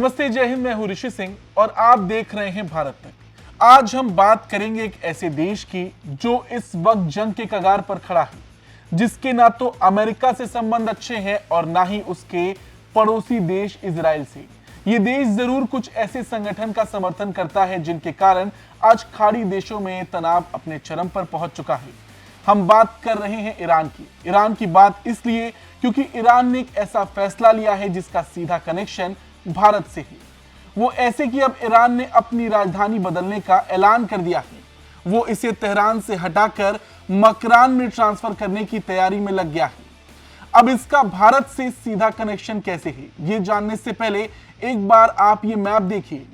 नमस्ते, जय हिंद। मैं हूं ऋषि सिंह और आप देख रहे हैं भारत तक। आज हम बात करेंगे एक ऐसे देश की जो इस वक्त जंग के कगार पर खड़ा है, जिसके ना तो अमेरिका से संबंध अच्छे हैं और ना ही उसके पड़ोसी देश इजराइल से। ये देश जरूर कुछ ऐसे संगठन का समर्थन करता है जिनके कारण आज खाड़ी देशों में तनाव अपने चरम पर पहुंच चुका है। हम बात कर रहे हैं ईरान की। ईरान की बात इसलिए क्योंकि ईरान ने एक ऐसा फैसला लिया है जिसका सीधा कनेक्शन भारत से है। वो ऐसे कि अब ईरान ने अपनी राजधानी बदलने का ऐलान कर दिया है। वो इसे तेहरान से हटाकर मकरान में ट्रांसफर करने की तैयारी में लग गया है। अब इसका भारत से सीधा कनेक्शन कैसे है, ये जानने से पहले एक बार आप ये मैप देखिए।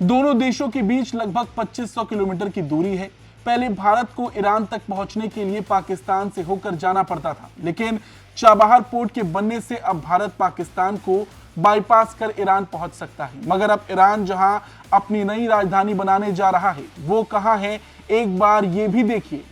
दोनों देशों के बीच लगभग 2500 किलोमीटर की दूरी है। पहले भारत को ईरान तक पहुंचने के लिए पाकिस्तान से होकर जाना पड़ता था, लेकिन चाबहार पोर्ट के बनने से अब भारत पाकिस्तान को बाईपास कर ईरान पहुंच सकता है। मगर अब ईरान जहां अपनी नई राजधानी बनाने जा रहा है, वो कहां है, एक बार ये भी देखिए।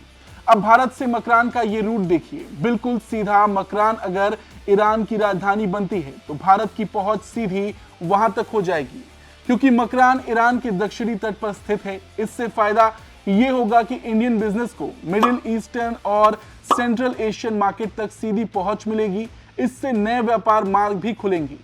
अब भारत से मकरान का ये रूट देखिए, बिल्कुल सीधा। मकरान अगर ईरान की राजधानी बनती है तो भारत की पहुंच सीधी वहां तक हो जाएगी, क्योंकि मकरान ईरान के दक्षिणी तट पर स्थित है। इससे फायदा ये होगा कि इंडियन बिजनेस को मिडिल ईस्टर्न और सेंट्रल एशियन मार्केट तक सीधी पहुंच मिलेगी। इससे नए व्यापार मार्ग भी खुलेंगे।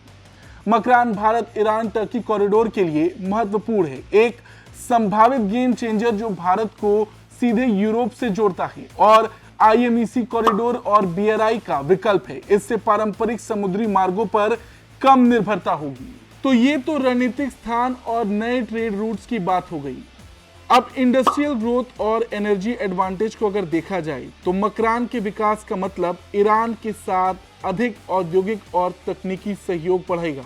Makran Bharat Iran Turkey corridor के लिए महत्वपूर्ण है, एक संभावित गेम चेंजर जो भारत को सीधे यूरोप से जोड़ता है और आईएमईसी कॉरिडोर और बीआरआई का विकल्प है। इससे पारंपरिक समुद्री मार्गों पर कम निर्भरता होगी। तो ये तो रणनीतिक स्थान और नए ट्रेड रूट्स की बात हो गई। अब इंडस्ट्रियल ग्रोथ और एनर्जी एडवांटेज को अगर देखा जाए तो मकरान के विकास का मतलब ईरान के साथ अधिक औद्योगिक और तकनीकी सहयोग बढ़ेगा।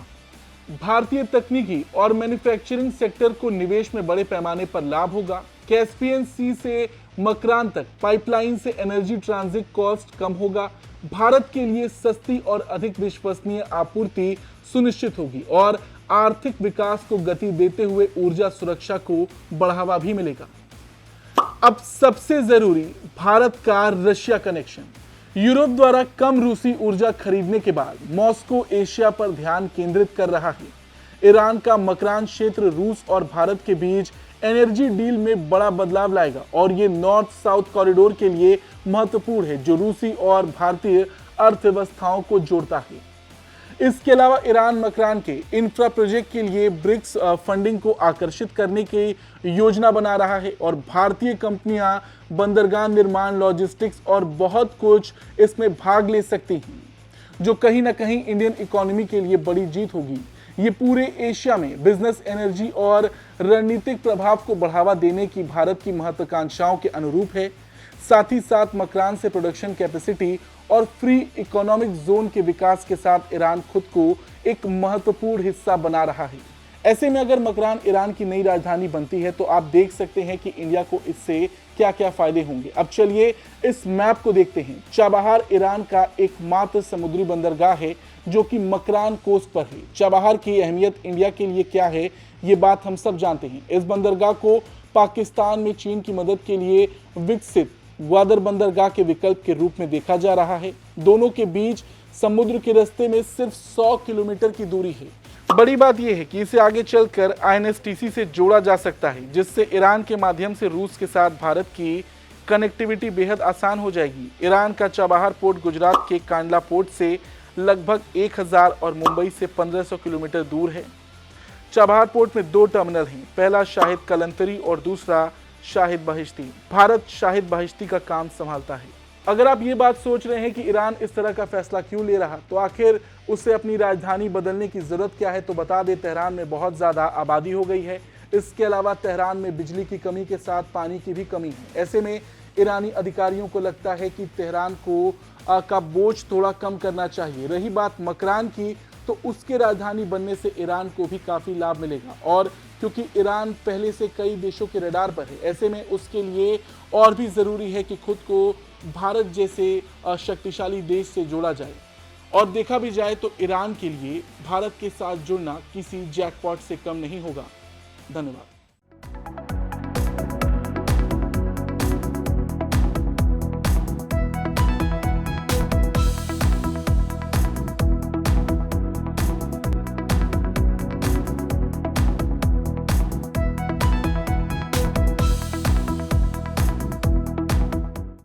भारतीय तकनीकी और मैन्युफैक्चरिंग सेक्टर को निवेश में बड़े पैमाने पर लाभ होगा। कैस्पियन सी से मकरान तक पाइपलाइन से एनर्जी ट्रांजिट कॉस्ट कम होगा। भारत के लिए सस्ती और अधिक विश्वसनीय आपूर्ति सुनिश्चित होगी और आर्थिक विकास को गति देते हुए ऊर्जा सुरक्षा को बढ़ावा भी मिलेगा। अब सबसे जरूरी, भारत का रशिया कनेक्शन। यूरोप द्वारा कम रूसी ऊर्जा खरीदने के बाद मॉस्को एशिया पर ध्यान केंद्रित कर रहा है। ईरान का मकरान क्षेत्र रूस और भारत के बीच एनर्जी डील में बड़ा बदलाव लाएगा और ये नॉर्थ साउथ कॉरिडोर के लिए महत्वपूर्ण है, जो रूसी और भारतीय अर्थव्यवस्थाओं को जोड़ता है। इसके अलावा ईरान मकरान के इंफ्रा प्रोजेक्ट के लिए ब्रिक्स फंडिंग को आकर्षित करने की योजना बना रहा है और भारतीय कंपनियां बंदरगाह निर्माण, लॉजिस्टिक्स और बहुत कुछ इसमें भाग ले सकती हैं, जो कहीं ना कहीं इंडियन इकोनॉमी के लिए बड़ी जीत होगी। ये पूरे एशिया में बिजनेस, एनर्जी और रणनीतिक प्रभाव को बढ़ावा देने की भारत की महत्वाकांक्षाओं के अनुरूप है। साथ ही साथ मकरान से प्रोडक्शन कैपेसिटी और फ्री इकोनॉमिक जोन के विकास के साथ ईरान खुद को एक महत्वपूर्ण हिस्सा बना रहा है। ऐसे में अगर मकरान ईरान की नई राजधानी बनती है तो आप देख सकते हैं कि इंडिया को इससे क्या क्या फायदे होंगे। अब चलिए इस मैप को देखते हैं। चाबहार ईरान का एकमात्र समुद्री बंदरगाह है जो कि मकरान कोस्ट पर है। चाबहार की अहमियत इंडिया के लिए क्या है, ये बात हम सब जानते हैं। इस बंदरगाह को पाकिस्तान में चीन की मदद के लिए विकसित ग्वादर बंदरगाह के विकल्प के रूप में देखा जा रहा है। दोनों के बीच समुद्र के रास्ते में सिर्फ 100 किलोमीटर की दूरी है। बड़ी बात यह है कि इसे आगे चलकर आईएनएसटीसी से जोड़ा जा सकता है, जिससे ईरान के माध्यम से रूस के साथ भारत की कनेक्टिविटी बेहद आसान हो जाएगी। ईरान का चाबहार पोर्ट गुजरात के कांडला पोर्ट से लगभग 1000 और मुंबई से 1500 किलोमीटर दूर है। चाबहार पोर्ट में 2 टर्मिनल हैं, पहला शाहिद कलंतरी और दूसरा शाहिद बहिश्ती। भारत शाहिद बहिश्ती का काम संभालता है। अगर आप ये बात सोच रहे हैं कि ईरान इस तरह का फैसला क्यों ले रहा, तो आखिर उसे अपनी राजधानी बदलने की जरूरत क्या है, तो बता दें, तेहरान में बहुत ज्यादा आबादी हो गई है। इसके अलावा तेहरान में बिजली की कमी के साथ पानी की भी कमी है। ऐसे में ईरानी अधिकारियों को लगता है कि तेहरान को का बोझ थोड़ा कम करना चाहिए। रही बात मकरान की, तो उसके राजधानी बनने से ईरान को भी काफी लाभ मिलेगा और क्योंकि ईरान पहले से कई देशों के रडार पर है, ऐसे में उसके लिए और भी जरूरी है कि खुद को भारत जैसे शक्तिशाली देश से जोड़ा जाए। और देखा भी जाए तो ईरान के लिए भारत के साथ जुड़ना किसी जैकपॉट से कम नहीं होगा। धन्यवाद।